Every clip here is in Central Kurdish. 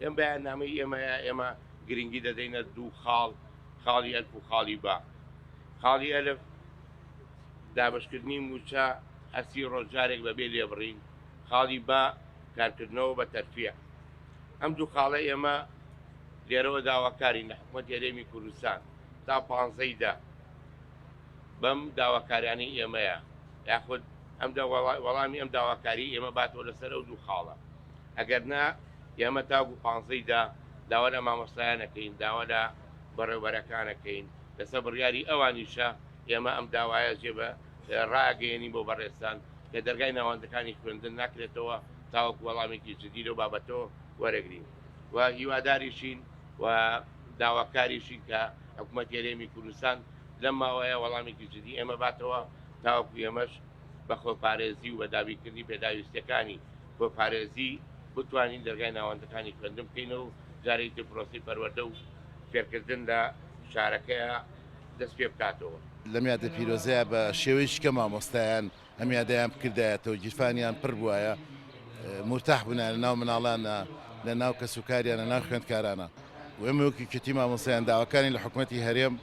ئێمە بەیاننامەی ئێمە گرنگی دەدەینە دوو خاڵی ئەلف و خاڵی با. خاڵی ئەلف دابشکردنی موچە ئەسی ڕۆژجارێک بەبێ لێبڕین، خاڵی با کارکردنەوە بە تەرفیع. ئەم دوو خاڵە ئێمە لێرەوە داواکاری لە حکوومەتی هەرێمی کوردستان تا 15دا بەم داواکاریانەی ئێمەیە، یاخود وەڵامی ئەم داواکاری ئێمە باتەوە لەسەر ئەو دوو خاڵە. ئەگەر نا ئێمە تاکو 15دا داوا لە مامۆستایانەکەین، داوا لە بەڕێوەبەرەکانەکەین، لەسەر بڕیاری ئەوانیشە ئێمە ئەم داوایە جێبە ڕاگەیەنی بۆ بەڕێستان کە دەرگای ناوەندەکانی خوێندن ناکرێتەوە تاوەکو وەڵامێکی جدی لەو بابەتەوە وەرەگرین و هیواداریشین و داواکاریشین کە حکوومەتی هەرێمی کوردستان لەم ماوەیە وەڵامێکی جدی ئێمە باتەوە تاوەکو ئێمەش بە خۆپارێزی و بە دابینکردنی پێداویستەکانی خۆپارێزی بتوانین دەرگای ناوەندەکانی خوێندن بکەینەوە و جارێک پرۆسی پەروەردە و فێرکردن لە شارەکەیە دەست پێ بکاتەوە. لەم یادە پیرۆزەیە بە شێوەیەکی کە مامۆستایان ئەم یادەیان بکردایەتەوە گیرفانیان پڕ بووایە، مرتاح بوونە لە ناو مناڵانە، لە ناو کەسوکاریانە، ناو خوێندکارانە و ئێمە وەکی کەتی مامۆستایان داواکانی لە حکوومەتی هەرێم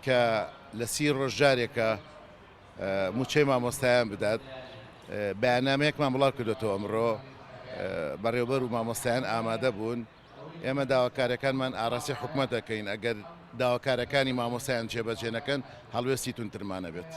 کە لە 30 ڕۆژجارێکە موچەی مامۆستایان بدات. بەیاننامەیەکمان بڵاو کردوێتەوە ئەمڕۆ، بەڕێوەبەر و مامۆستایان ئامادە بوون. ئێمە داواکارەکانمان ئاراستی حکوومەت دەکەین، ئەگەر داواکارەکانی مامۆستایان جێبەجێ نەکەن هەڵوێستی تونترمانە بێت.